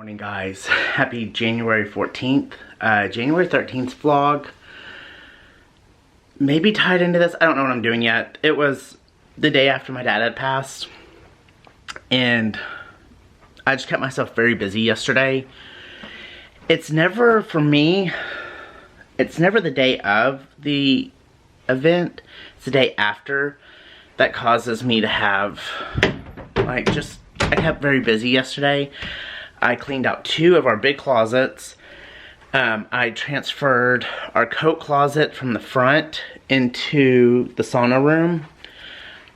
Morning guys, happy January 14th. January 13th vlog maybe tied into this. I don't know what I'm doing yet. It was the day after my dad had passed and I just kept myself very busy yesterday. It's never, for me, it's never the day of the event. It's the day after that causes me to have, like, just, I kept very busy yesterday. I cleaned out 2 of our big closets. I transferred our coat closet from the front into the sauna room.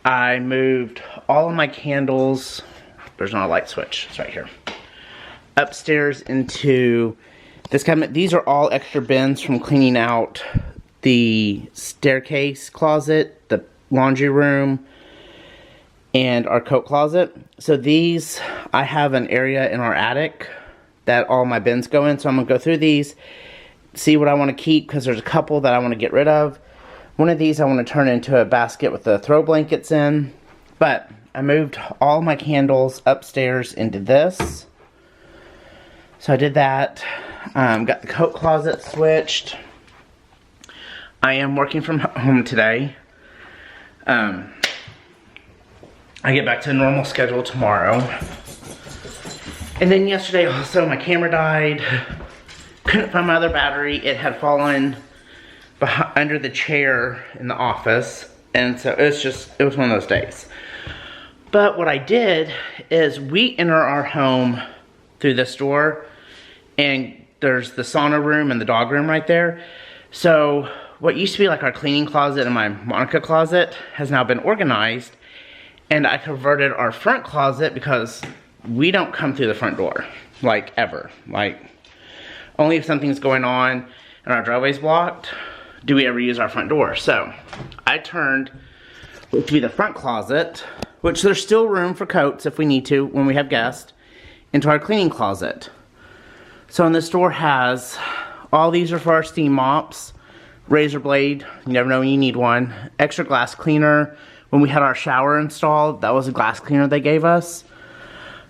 I moved all of my candles, there's not a light switch, it's right here, upstairs into this cabinet. These are all extra bins from cleaning out the staircase closet, the laundry room, and our coat closet. So these, I have an area in our attic that all my bins go in. So I'm gonna go through these, see what I wanna keep, because there's a couple that I wanna get rid of. One of these I wanna turn into a basket with the throw blankets in. But I moved all my candles upstairs into this. So I did that. Got the coat closet switched. I am working from home today. I get back to a normal schedule tomorrow. And then yesterday also my camera died. Couldn't find my other battery. It had fallen under the chair in the office. And so it was one of those days. But what I did is we enter our home through this door. And there's the sauna room and the dog room right there. So what used to be like our cleaning closet and my Monica closet has now been organized. And I converted our front closet because we don't come through the front door, like, ever. Like, only if something's going on and our driveway's blocked do we ever use our front door. So I turned what to be the front closet, which there's still room for coats if we need to when we have guests, into our cleaning closet. So in this door has, all these are for our steam mops, razor blade, you never know when you need one, extra glass cleaner. When we had our shower installed, that was a glass cleaner they gave us.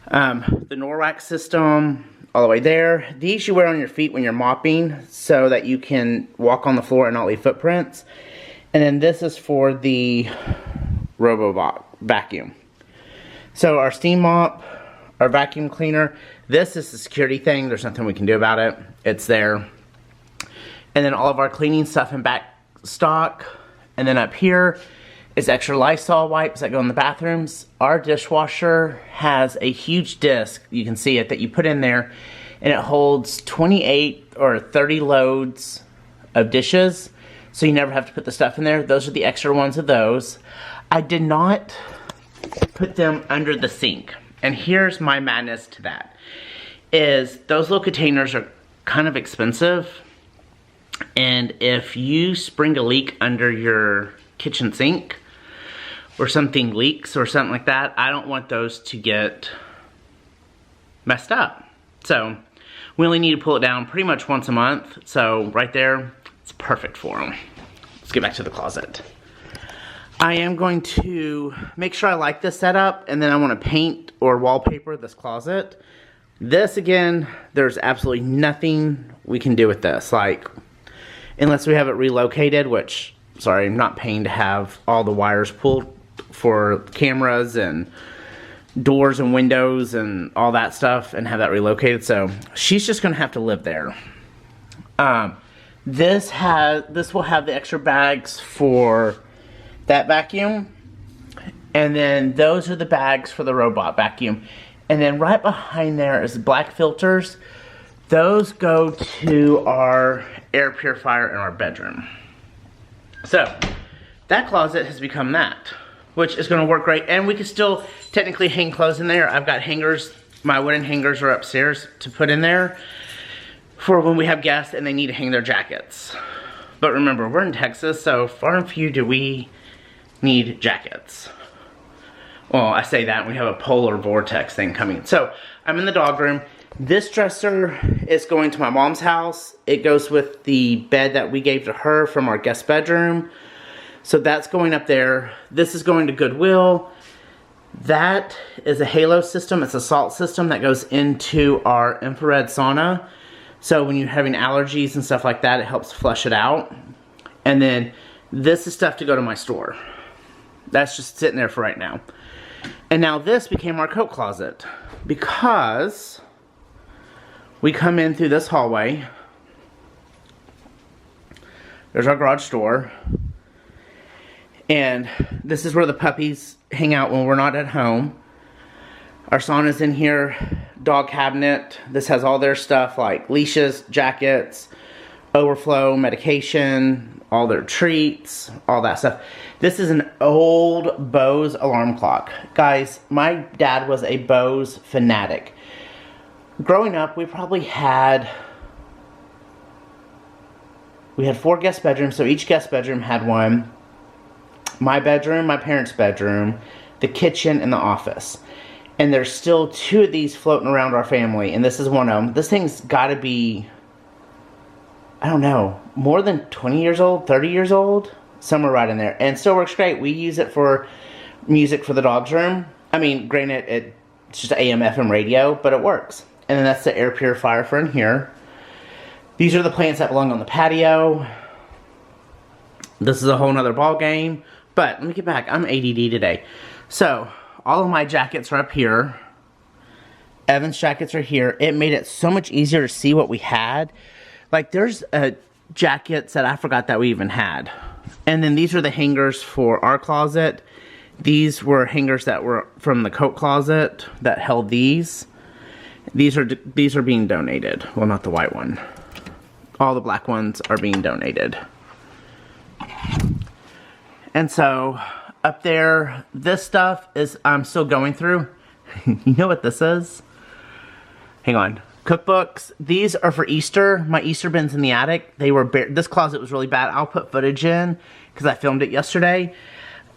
The Norwax system, all the way there. These you wear on your feet when you're mopping so that you can walk on the floor and not leave footprints. And then this is for the RoboVac vacuum. So our steam mop, our vacuum cleaner, this is the security thing. There's nothing we can do about it. It's there. And then all of our cleaning stuff in back stock. And then up here is extra Lysol wipes that go in the bathrooms. Our dishwasher has a huge disc, you can see it, that you put in there, and it holds 28 or 30 loads of dishes, so you never have to put the stuff in there. Those are the extra ones of those. I did not put them under the sink, and here's my madness to that, is those little containers are kind of expensive, and if you spring a leak under your kitchen sink, or something leaks or something like that, I don't want those to get messed up. So we only need to pull it down pretty much once a month. So right there, it's perfect for them. Let's get back to the closet. I am going to make sure I like this setup, and then I want to paint or wallpaper this closet. This, again, there's absolutely nothing we can do with this, like, unless we have it relocated, which, sorry, I'm not paying to have all the wires pulled for cameras and doors and windows and all that stuff and have that relocated. So she's just gonna have to live there. This will have the extra bags for that vacuum, and then those are the bags for the robot vacuum. And then right behind there is black filters. Those go to our air purifier in our bedroom. So that closet has become that, which is going to work great. And we can still technically hang clothes in there. I've got hangers, my wooden hangers are upstairs to put in there for when we have guests and they need to hang their jackets. But remember, we're in Texas, so far and few do we need jackets. Well, I say that, and we have a polar vortex thing coming. So I'm in the dog room. This dresser is going to my mom's house. It goes with the bed that we gave to her from our guest bedroom. So that's going up there. This is going to Goodwill. That is a halo system. It's a salt system that goes into our infrared sauna. So when you're having allergies and stuff like that, it helps flush it out. And then this is stuff to go to my store. That's just sitting there for right now. And now this became our coat closet because we come in through this hallway. There's our garage door. And this is where the puppies hang out when we're not at home. Our sauna's in here, dog cabinet. This has all their stuff like leashes, jackets, overflow, medication, all their treats, all that stuff. This is an old Bose alarm clock. Guys, my dad was a Bose fanatic. Growing up, we probably had... We had 4 guest bedrooms, so each guest bedroom had one. My bedroom, my parents' bedroom, the kitchen, and the office. And there's still 2 of these floating around our family, and this is one of them. This thing's gotta be, I don't know, more than 20 years old, 30 years old? Somewhere right in there. And still works great. We use it for music for the dog's room. I mean, granted, it's just AM, FM radio, but it works. And then that's the air purifier for in here. These are the plants that belong on the patio. This is a whole nother ball game. But let me get back. I'm ADD today. So, all of my jackets are up here. Evan's jackets are here. It made it so much easier to see what we had. Like, there's jackets that I forgot that we even had. And then these are the hangers for our closet. These were hangers that were from the coat closet that held these. These are being donated. Well, not the white one. All the black ones are being donated. And so, up there, this stuff is, I'm still going through. You know what this is? Hang on. Cookbooks. These are for Easter. My Easter bins in the attic. They were this closet was really bad. I'll put footage in because I filmed it yesterday.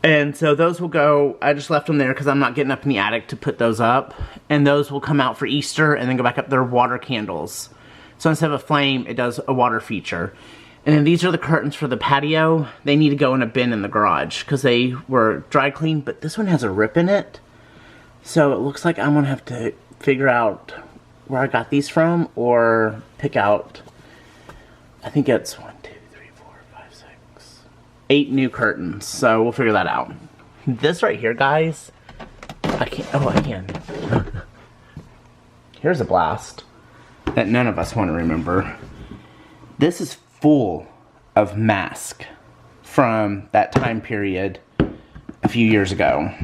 And so those will go, I just left them there because I'm not getting up in the attic to put those up. And those will come out for Easter and then go back up. They're water candles. So instead of a flame, it does a water feature. And then these are the curtains for the patio. They need to go in a bin in the garage because they were dry cleaned, but this one has a rip in it. So it looks like I'm going to have to figure out where I got these from or pick out, I think it's 1, 2, 3, 4, 5, 6, 8 new curtains. So we'll figure that out. This right here, guys, I can. Here's a blast that none of us want to remember. This is full of masks from that time period a few years ago.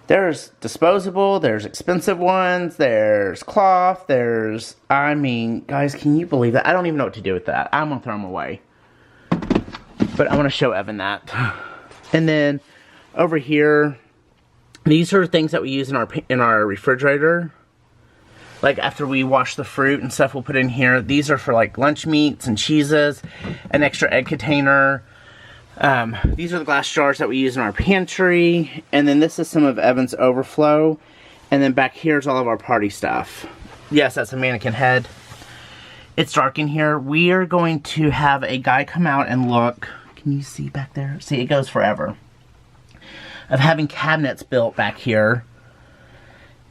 There's disposable, there's expensive ones, there's cloth, there's, I mean, guys, can you believe that? I don't even know what to do with that. I'm gonna throw them away. But I want to show Evan that. And then over here, these are things that we use in our refrigerator. Like after we wash the fruit and stuff, we'll put in here. These are for like lunch meats and cheeses, an extra egg container. These are the glass jars that we use in our pantry. And then this is some of Evan's overflow. And then back here's all of our party stuff. Yes, that's a mannequin head. It's dark in here. We are going to have a guy come out and look. Can you see back there? See, it goes forever. Of having cabinets built back here.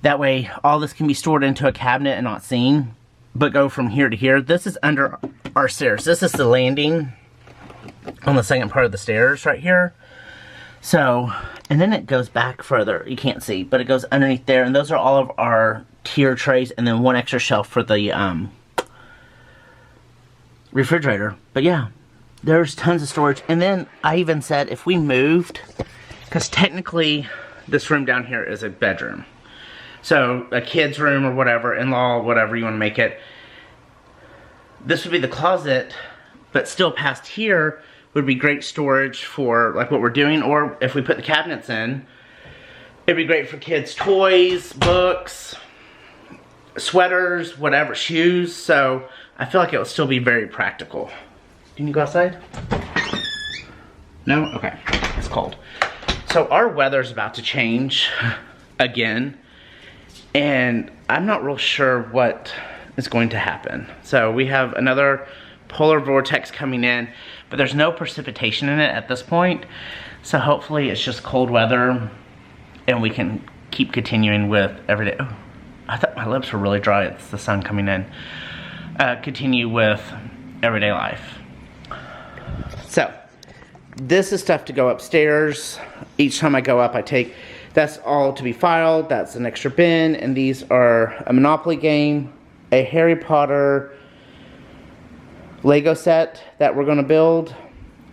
That way, all this can be stored into a cabinet and not seen, but go from here to here. This is under our stairs. This is the landing on the second part of the stairs right here. So, and then it goes back further. You can't see, but it goes underneath there. And those are all of our tier trays, and then one extra shelf for the refrigerator. But yeah, there's tons of storage. And then I even said if we moved, because technically this room down here is a bedroom. So, a kid's room or whatever, in-law, whatever you want to make it. This would be the closet, but still past here would be great storage for like what we're doing, or if we put the cabinets in, it'd be great for kids' toys, books, sweaters, whatever, shoes. So, I feel like it would still be very practical. Can you go outside? No? Okay. It's cold. So, our weather's about to change again. And I'm not real sure what is going to happen. So we have another polar vortex coming in, but there's no precipitation in it at this point. So hopefully it's just cold weather and we can keep continuing with everyday. Oh, I thought my lips were really dry. It's the sun coming in. Continue with everyday life. So, this is stuff to go upstairs. Each time I go up, I take, that's all to be filed. That's an extra bin, and these are a Monopoly game, a Harry Potter Lego set that we're gonna build,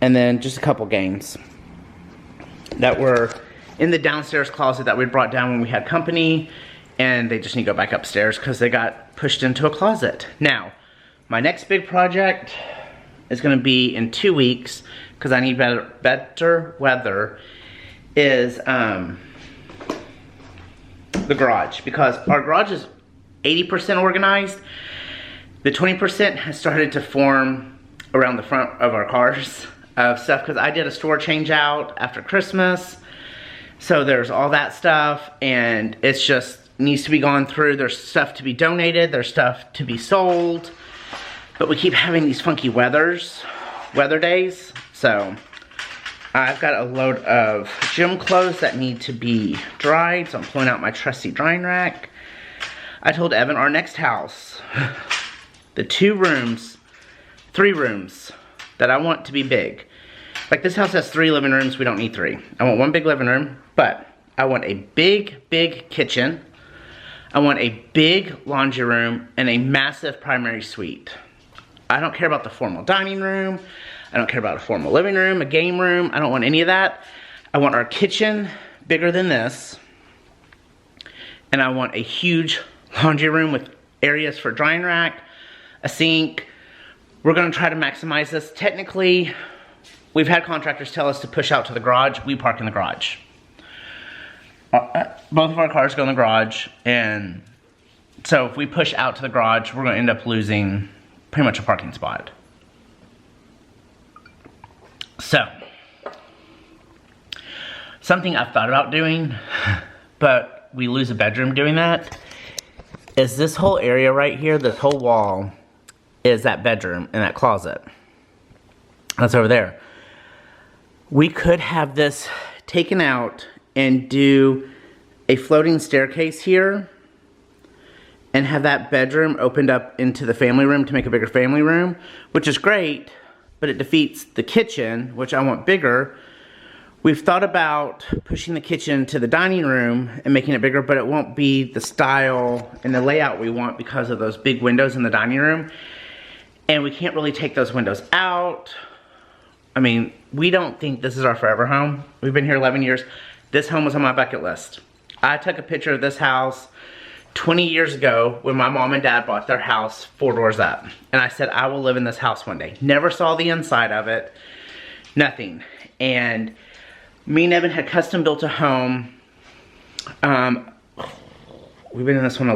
and then just a couple games that were in the downstairs closet that we brought down when we had company, and they just need to go back upstairs because they got pushed into a closet. Now, my next big project is gonna be in 2 weeks, because I need better weather, is the garage. Because our garage is 80% organized. The 20% has started to form around the front of our cars of stuff, because I did a store change out after Christmas. So there's all that stuff, and it's just needs to be gone through. There's stuff to be donated, there's stuff to be sold, but we keep having these funky weather days. So I've got a load of gym clothes that need to be dried, so I'm pulling out my trusty drying rack. I told Evan our next house, the 3 rooms that I want to be big. Like, this house has 3 living rooms, we don't need 3. I want 1 big living room, but I want a big, big kitchen. I want a big laundry room and a massive primary suite. I don't care about the formal dining room. I don't care about a formal living room, a game room. I don't want any of that. I want our kitchen bigger than this. And I want a huge laundry room with areas for drying rack, a sink. We're gonna try to maximize this. Technically, we've had contractors tell us to push out to the garage. We park in the garage. Both of our cars go in the garage, and so if we push out to the garage, we're gonna end up losing pretty much a parking spot. So, something I've thought about doing, but we lose a bedroom doing that, is this whole area right here, this whole wall, is that bedroom and that closet. That's over there. We could have this taken out and do a floating staircase here and have that bedroom opened up into the family room to make a bigger family room, which is great, but it defeats the kitchen, which I want bigger. We've thought about pushing the kitchen to the dining room and making it bigger, but it won't be the style and the layout we want because of those big windows in the dining room. And we can't really take those windows out. I mean, we don't think this is our forever home. We've been here 11 years. This home was on my bucket list. I took a picture of this house 20 years ago when my mom and dad bought their house 4 doors up. And I said, I will live in this house one day. Never saw the inside of it. Nothing. And me and Evan had custom built a home. We've been in this one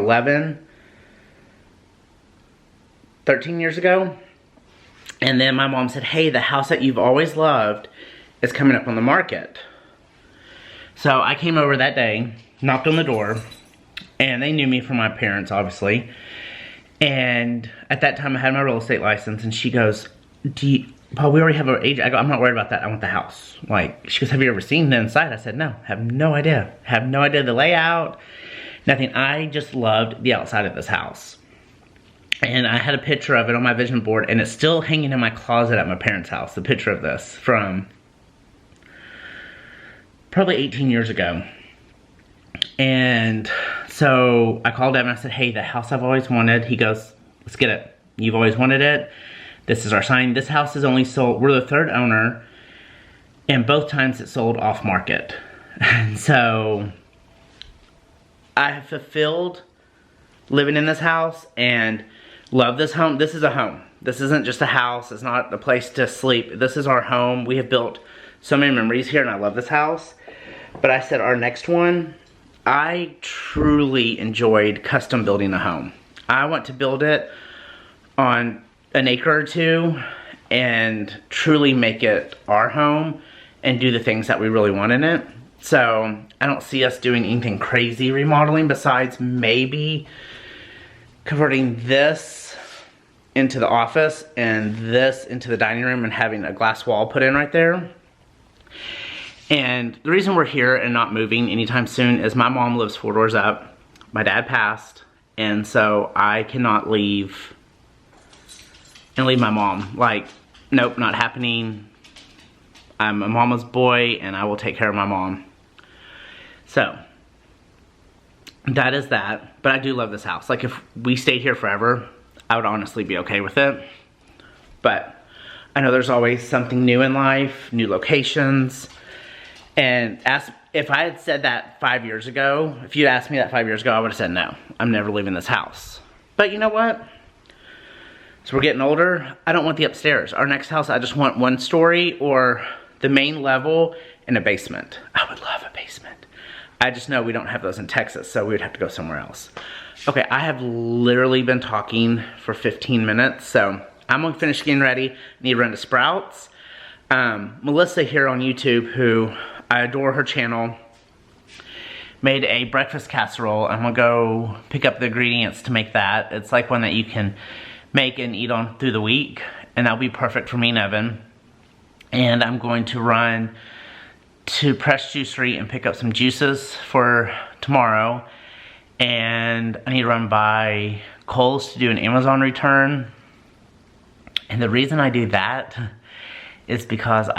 13 years ago. And then my mom said, hey, the house that you've always loved is coming up on the market. So I came over that day, knocked on the door, and they knew me from my parents, obviously. And at that time, I had my real estate license, and she goes, Paul, we already have our agent. I go, I'm not worried about that. I want the house. Like, she goes, have you ever seen the inside? I said, no, have no idea. Have no idea the layout, nothing. I just loved the outside of this house. And I had a picture of it on my vision board, and it's still hanging in my closet at my parents' house, the picture of this from probably 18 years ago. And so I called Evan and I said, hey, the house I've always wanted. He goes, let's get it. You've always wanted it. This is our sign. This house is only sold, we're the 3rd owner, and both times it sold off market. And so I have fulfilled living in this house and love this home. This is a home. This isn't just a house. It's not a place to sleep. This is our home. We have built so many memories here, and I love this house. But I said our next one, I truly enjoyed custom building a home. I want to build it on an acre or 2 and truly make it our home and do the things that we really want in it. So I don't see us doing anything crazy remodeling besides maybe converting this into the office and this into the dining room and having a glass wall put in right there. And the reason we're here and not moving anytime soon is my mom lives 4 doors up. My dad passed, and so I cannot leave and leave my mom. Like, nope, not happening. I'm a mama's boy, and I will take care of my mom. So, that is that. But I do love this house. Like, if we stayed here forever, I would honestly be okay with it. But I know there's always something new in life, new locations. And if I had said that 5 years ago, if you'd asked me that 5 years ago, I would have said no. I'm never leaving this house. But you know what? So we're getting older. I don't want the upstairs. Our next house, I just want 1 story or the main level and a basement. I would love a basement. I just know we don't have those in Texas, so we would have to go somewhere else. Okay, I have literally been talking for 15 minutes, so I'm gonna finish getting ready. I need to run to Sprouts. Melissa here on YouTube, who I adore her channel, made a breakfast casserole. I'm gonna go pick up the ingredients to make that. It's like one that you can make and eat on through the week, and that'll be perfect for me and Evan. And I'm going to run to Press Juicery and pick up some juices for tomorrow. And I need to run by Kohl's to do an Amazon return. And the reason I do that is because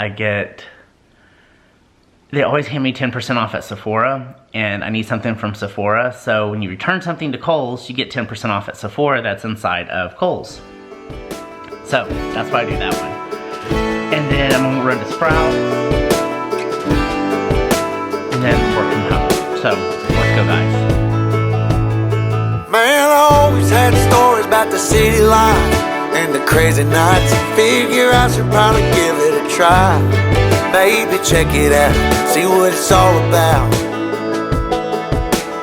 they always hand me 10% off at Sephora, and I need something from Sephora. So when you return something to Kohl's, you get 10% off at Sephora that's inside of Kohl's. So that's why I do that one. And then I'm gonna run to Sprouts, and then work from home. So let's go, guys. Man, I always had stories about the city life and the crazy nights. Figure I should probably give it a try. Maybe check it out, see what it's all about.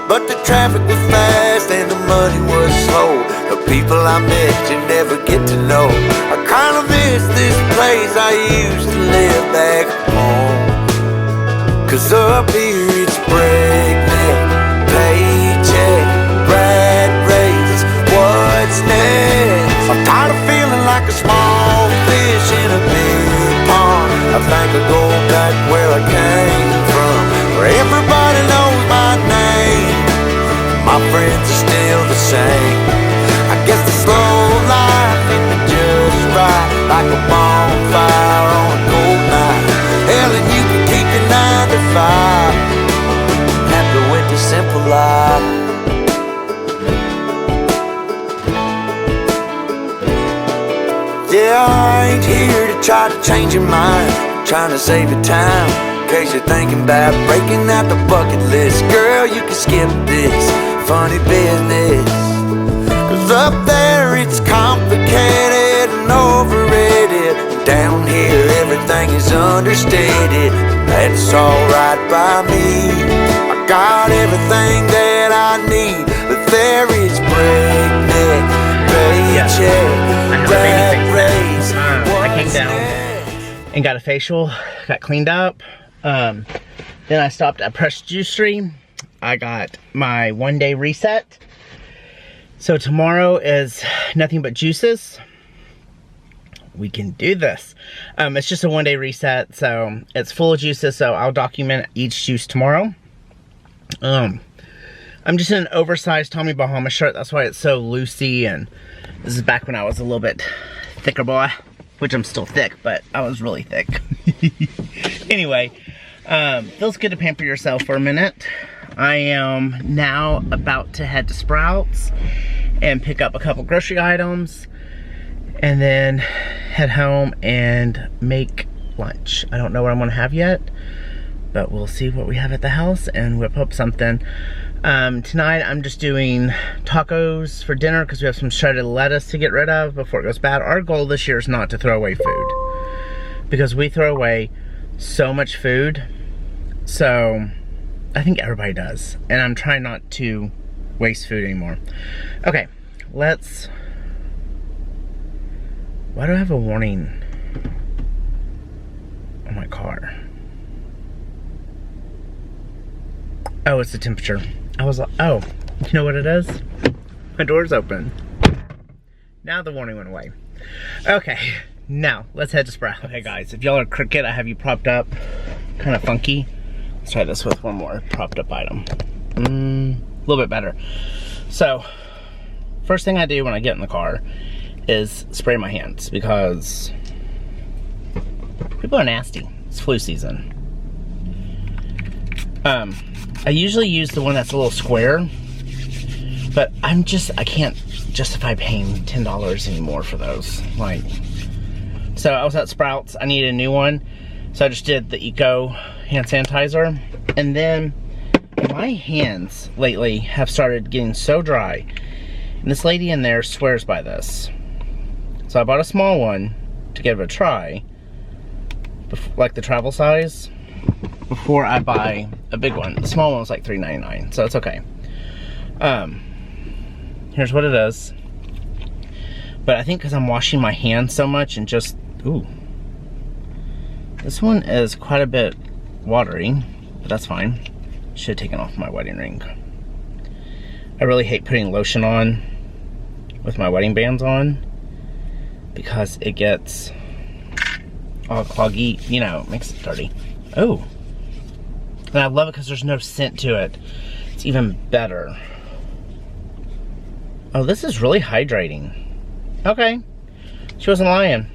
But the traffic was fast and the money was slow. The people I met you never get to know. I kinda miss this place I used to live back home. Cause up here it's breakneck, paycheck, rat race, what's next? I'm tired of feeling like a small fish in a big pond. I think I'll go back where I came from, where everybody knows my name. My friends are still the same. I guess the slow life hit me just right, like a bonfire on a cold night. Hell, and you can keep your 9 to 5. Happy with the simple life. Yeah, I ain't here to try to change your mind. I'm trying to save you time, in case you're thinking about breaking out the bucket list. Girl, you can skip this funny business. Cause up there it's complicated and overrated. Down here everything is understated. That's alright by me. I got everything that I need, but there is breakneck, paycheck, rat race. I came down and got a facial, got cleaned up. Then I stopped at Press Juicery. I got my 1-day reset. So tomorrow is nothing but juices. We can do this. It's just a 1-day reset, so it's full of juices, so I'll document each juice tomorrow. I'm just in an oversized Tommy Bahama shirt, that's why it's so loosey, and this is back when I was a little bit thicker boy, which I'm still thick, but I was really thick. Anyway, feels good to pamper yourself for a minute. I am now about to head to Sprouts and pick up a couple grocery items and then head home and make lunch. I don't know what I'm gonna have yet, but we'll see what we have at the house and whip up something. Tonight I'm just doing tacos for dinner because we have some shredded lettuce to get rid of before it goes bad. Our goal this year is not to throw away food because we throw away so much food. So I think everybody does, and I'm trying not to waste food anymore. Okay, let's... Why do I have a warning on my car? Oh, it's the temperature. I was like, oh, you know what it is? My door's open. Now the warning went away. Okay, now let's head to Sprouts. Okay guys, if y'all are crooked, I have you propped up kind of funky. Let's try this with one more propped up item. A little bit better. So, first thing I do when I get in the car is spray my hands because people are nasty. It's flu season. I usually use the one that's a little square, but I can't justify paying $10 anymore for those. Like, so I was at Sprouts, I needed a new one, so I just did the Eco hand sanitizer, and then my hands lately have started getting so dry, and this lady in there swears by this. So I bought a small one to give it a try, like the travel size, before I buy a big one. The small one was like $3.99, so it's okay. Here's what it is. But I think because I'm washing my hands so much and just, ooh. This one is quite a bit watery, but that's fine. Should have taken off my wedding ring. I really hate putting lotion on with my wedding bands on because it gets all cloggy, you know, makes it dirty. Oh. And I love it because there's no scent to it. It's even better. Oh, this is really hydrating. Okay. She wasn't lying.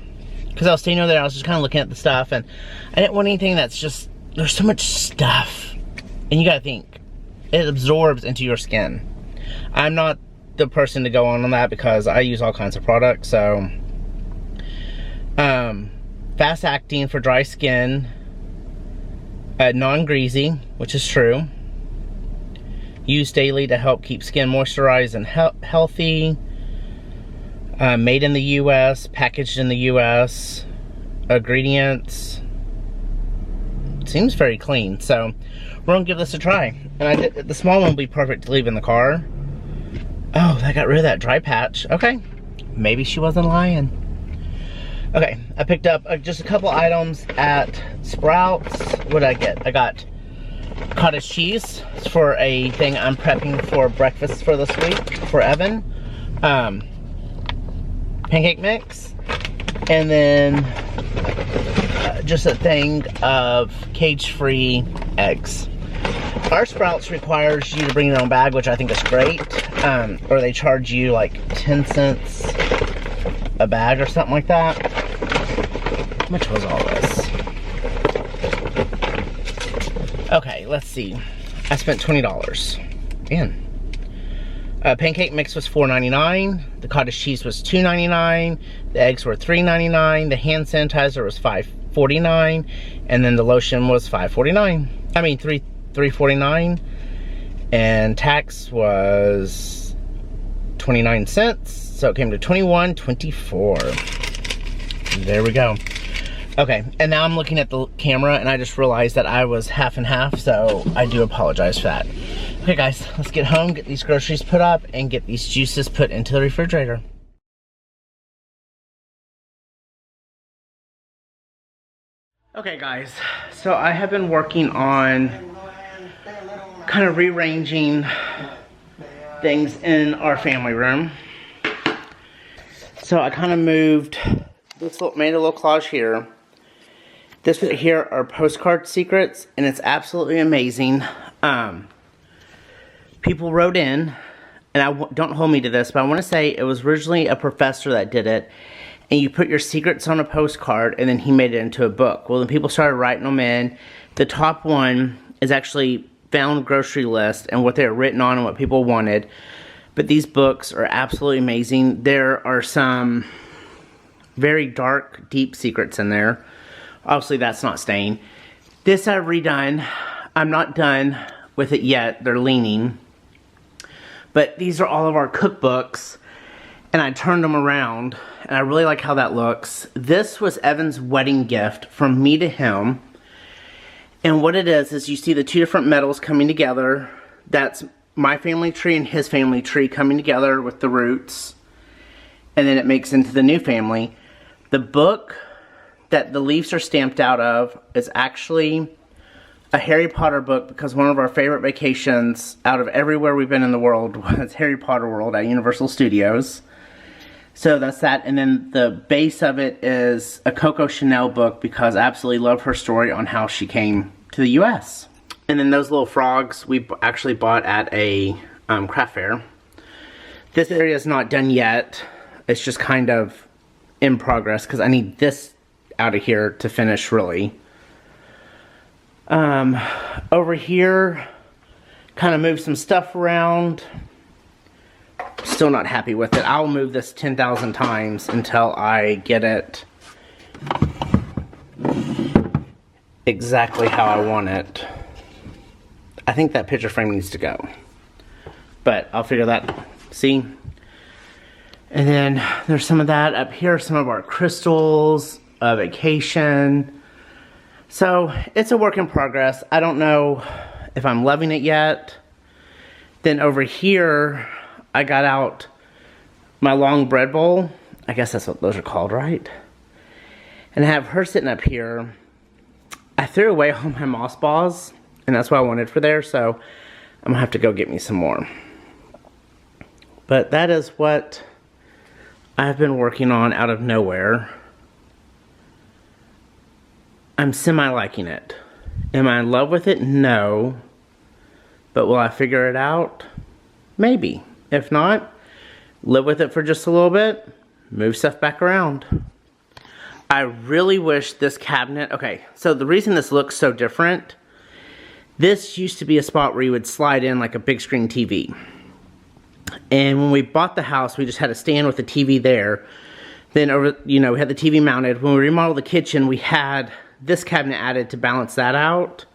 Because I was standing over there, I was just kind of looking at the stuff, and I didn't want anything that's just, there's so much stuff. And you gotta think, it absorbs into your skin. I'm not the person to go on that because I use all kinds of products, so. Fast acting for dry skin. Non-greasy, which is true. Used daily to help keep skin moisturized and healthy. Made in the US, packaged in the US. Ingredients. Seems very clean, so we're gonna give this a try. And the small one will be perfect to leave in the car. Oh, I got rid of that dry patch. Okay, maybe she wasn't lying. Okay, I picked up just a couple items at Sprouts. What did I get? I got cottage cheese for a thing I'm prepping for breakfast for this week for Evan. Pancake mix. And then just a thing of cage-free eggs. Our Sprouts requires you to bring your own bag, which I think is great. Or they charge you like 10 cents a bag or something like that. How much was all this? Okay, let's see. I spent $20. Man. Pancake mix was $4.99. The cottage cheese was $2.99. The eggs were $3.99. The hand sanitizer was $5.49. And then the lotion was $5.49. I mean, $3.49. And tax was 29 cents. So it came to $21.24. There we go. Okay, and now I'm looking at the camera and I just realized that I was half and half, so I do apologize for that. Okay guys, let's get home, get these groceries put up, and get these juices put into the refrigerator. Okay guys, so I have been working on kind of rearranging things in our family room. So I kind of moved this made a little collage here. This right here are postcard secrets, and it's absolutely amazing. People wrote in, and don't hold me to this, but I want to say it was originally a professor that did it, and you put your secrets on a postcard, and then he made it into a book. Well, then people started writing them in. The top one is actually found grocery list and what they were written on and what people wanted. But these books are absolutely amazing. There are some very dark, deep secrets in there. Obviously, that's not staying. This I've redone. I'm not done with it yet. They're leaning. But these are all of our cookbooks. And I turned them around. And I really like how that looks. This was Evan's wedding gift from me to him. And what it is you see the two different metals coming together. That's my family tree and his family tree coming together with the roots. And then it makes into the new family. The book that the leaves are stamped out of is actually a Harry Potter book, because one of our favorite vacations out of everywhere we've been in the world was Harry Potter World at Universal Studios. So that's that, and then the base of it is a Coco Chanel book because I absolutely love her story on how she came to the US. And then those little frogs we actually bought at a craft fair. This area is not done yet. It's just kind of in progress because I need this out of here to finish really. Over here, kind of move some stuff around. Still not happy with it. I'll move this 10,000 times until I get it exactly how I want it. I think that picture frame needs to go. But I'll figure that, see? And then there's some of that up here, some of our crystals, a vacation. So it's a work in progress. I don't know if I'm loving it yet. Then over here, I got out my long bread bowl. I guess that's what those are called, right? And I have her sitting up here. I threw away all my moss balls, and that's what I wanted for there, so I'm gonna have to go get me some more. But that is what I've been working on out of nowhere. I'm semi-liking it. Am I in love with it? No. But will I figure it out? Maybe. If not, live with it for just a little bit, move stuff back around. I really wish this cabinet, okay, so the reason this looks so different, this used to be a spot where you would slide in like a big screen TV. And when we bought the house, we just had a stand with a TV there. Then over, you know, we had the TV mounted. When we remodeled the kitchen, we had this cabinet added to balance that out.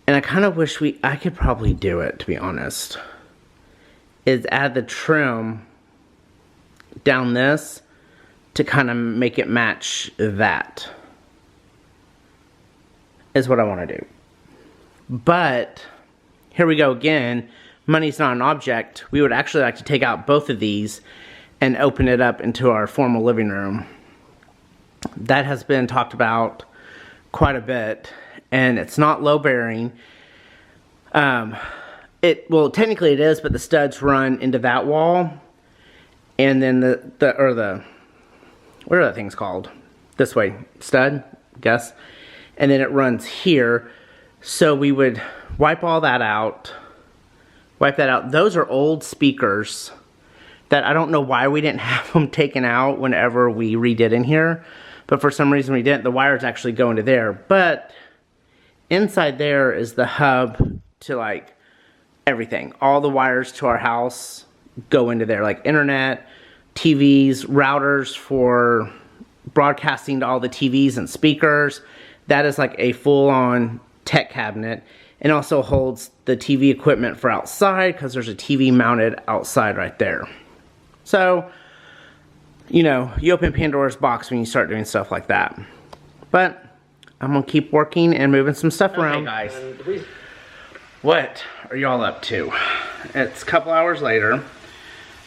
And I kind of wish I could probably do it, to be honest. Is add the trim down this to kind of make it match that. Is what I want to do. But here we go again. Money's not an object. We would actually like to take out both of these and open it up into our formal living room. That has been talked about quite a bit, and it's not low bearing. Well, technically it is, but the studs run into that wall, and then what are that things called? This way, stud, guess. And then it runs here. So we would wipe all that out. Wipe that out. Those are old speakers that I don't know why we didn't have them taken out whenever we redid in here. But for some reason we didn't. The wires actually go into there. But inside there is the hub to like everything. All the wires to our house go into there. Like internet, TVs, routers for broadcasting to all the TVs and speakers. That is like a full-on tech cabinet. And also holds the TV equipment for outside because there's a TV mounted outside right there. So, you know, you open Pandora's box when you start doing stuff like that. But I'm going to keep working and moving some stuff around. Hey guys, what are y'all up to? It's a couple hours later.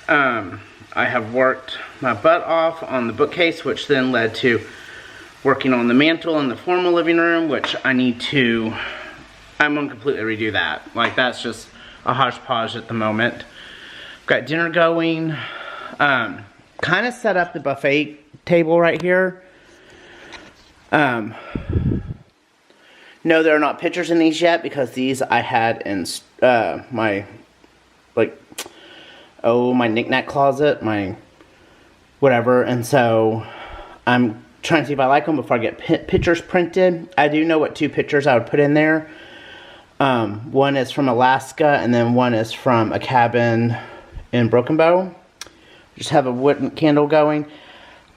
I have worked my butt off on the bookcase, which then led to working on the mantle in the formal living room, which I'm going to completely redo that. Like, that's just a hodgepodge at the moment. Got dinner going. Kind of set up the buffet table right here. No, there are not pictures in these yet because these I had in my knick-knack closet, my whatever. And so I'm trying to see if I like them before I get pictures printed. I do know what 2 pictures I would put in there. One is from Alaska, and then one is from a cabin in Broken Bow. Just have a wood candle going.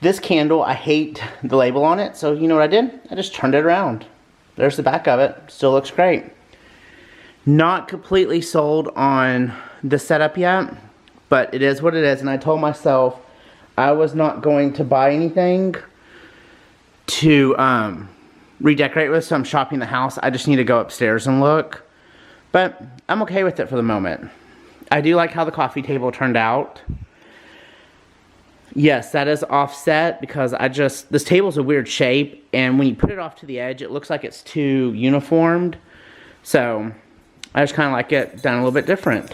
This candle, I hate the label on it, so you know what I did? I just turned it around. There's the back of it. Still looks great. Not completely sold on the setup yet, but it is what it is, and I told myself I was not going to buy anything to redecorate with, so I'm shopping the house. I just need to go upstairs and look. But I'm okay with it for the moment. I do like how the coffee table turned out. Yes, that is offset because this table's a weird shape, and when you put it off to the edge, it looks like it's too uniformed. So I just kind of like it done a little bit different.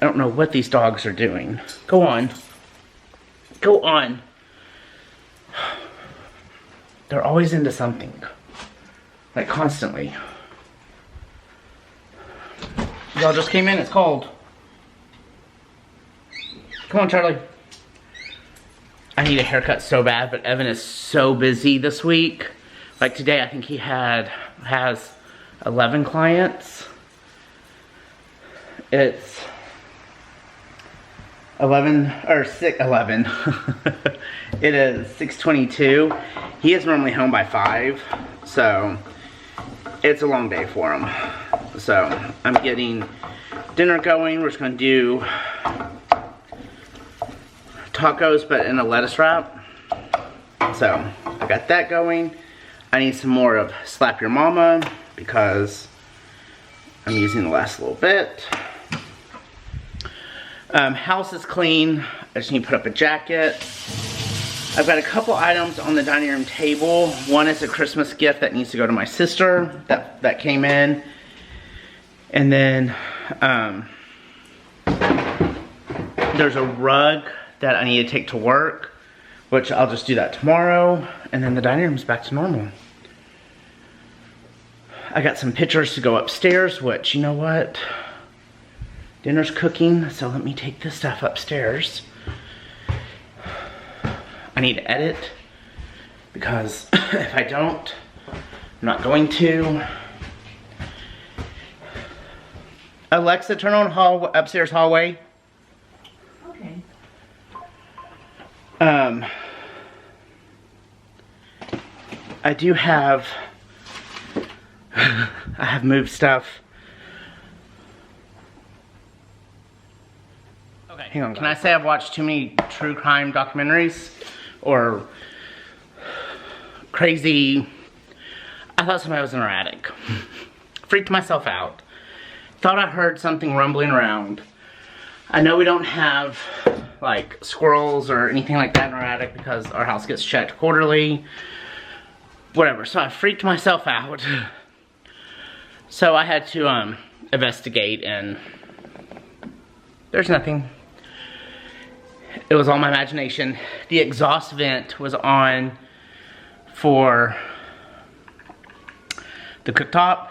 I don't know what these dogs are doing. Go on. go on. They're always into something. Like constantly. Y'all just came in, it's cold. Come on, Charlie. I need a haircut so bad, but Evan is so busy this week. Like today, I think he has 11 clients. It's 11. It is 6:22. He is normally home by 5, so it's a long day for him. So I'm getting dinner going. We're just gonna do tacos, but in a lettuce wrap. So I got that going. I need some more of Slap Your Mama because I'm using the last little bit. House is clean. I just need to put up a jacket. I've got a couple items on the dining room table. One is a Christmas gift that needs to go to my sister that came in. And then there's a rug that I need to take to work, which I'll just do that tomorrow. And then the dining room's back to normal. I got some pictures to go upstairs, which, you know what? Dinner's cooking, so let me take this stuff upstairs. I need to edit because if I don't, I'm not going to. Alexa, turn on upstairs hallway. Okay. I do have, I have moved stuff. Okay, hang on. Can I say I've watched too many true crime documentaries? Or crazy, I thought somebody was in our attic. Freaked myself out. Thought I heard something rumbling around. I know we don't have like squirrels or anything like that in our attic because our house gets checked quarterly. Whatever, so I freaked myself out. So I had to investigate and there's nothing. It was all my imagination. The exhaust vent was on for the cooktop,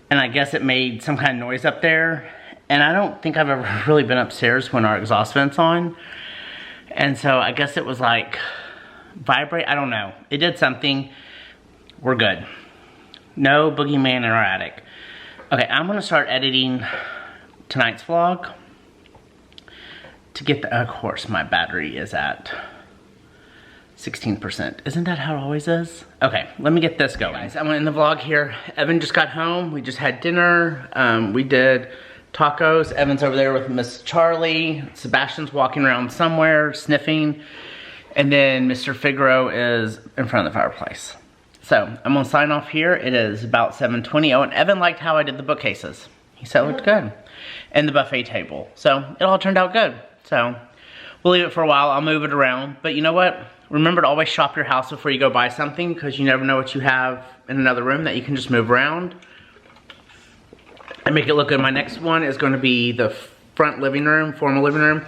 and I guess it made some kind of noise up there. And I don't think I've ever really been upstairs when our exhaust vent's on. And so I guess it was like vibrate, I don't know. It did something. We're good. No boogeyman in our attic. Okay, I'm gonna start editing tonight's vlog. To get the, of course, my battery is at 16%. Isn't that how it always is? Okay, let me get this going. Guys, I'm in the vlog here. Evan just got home. We just had dinner. We did tacos. Evan's over there with Miss Charlie. Sebastian's walking around somewhere, sniffing. And then Mr. Figaro is in front of the fireplace. So, I'm gonna sign off here. It is about 7:20. Oh, and Evan liked how I did the bookcases. He said it looked good. And the buffet table. So, it all turned out good. So, we'll leave it for a while. I'll move it around. But you know what? Remember to always shop your house before you go buy something because you never know what you have in another room that you can just move around and make it look good. My next one is going to be the front living room, formal living room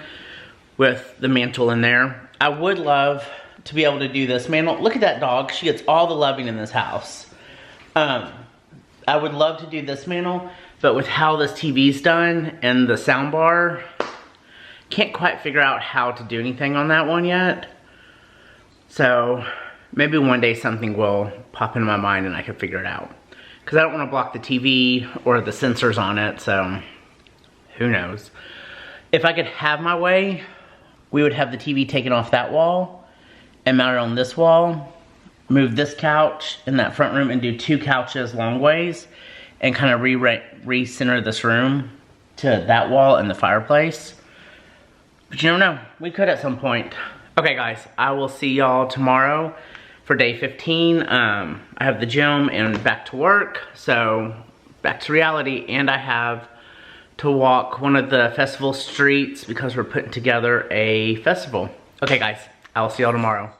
with the mantle in there. I would love to be able to do this mantle. Look at that dog. She gets all the loving in this house. I would love to do this mantle, but with how this TV's done and the sound bar, can't quite figure out how to do anything on that one yet. So maybe one day something will pop into my mind and I can figure it out. Because I don't want to block the TV or the sensors on it, so who knows. If I could have my way, we would have the TV taken off that wall and mounted on this wall, move this couch in that front room and do 2 couches long ways and kind of re-center this room to that wall and the fireplace. But you never know, we could at some point. Okay guys, I will see y'all tomorrow for day 15. I have the gym and back to work, so back to reality. And I have to walk one of the festival streets because we're putting together a festival. Okay guys, I'll see y'all tomorrow.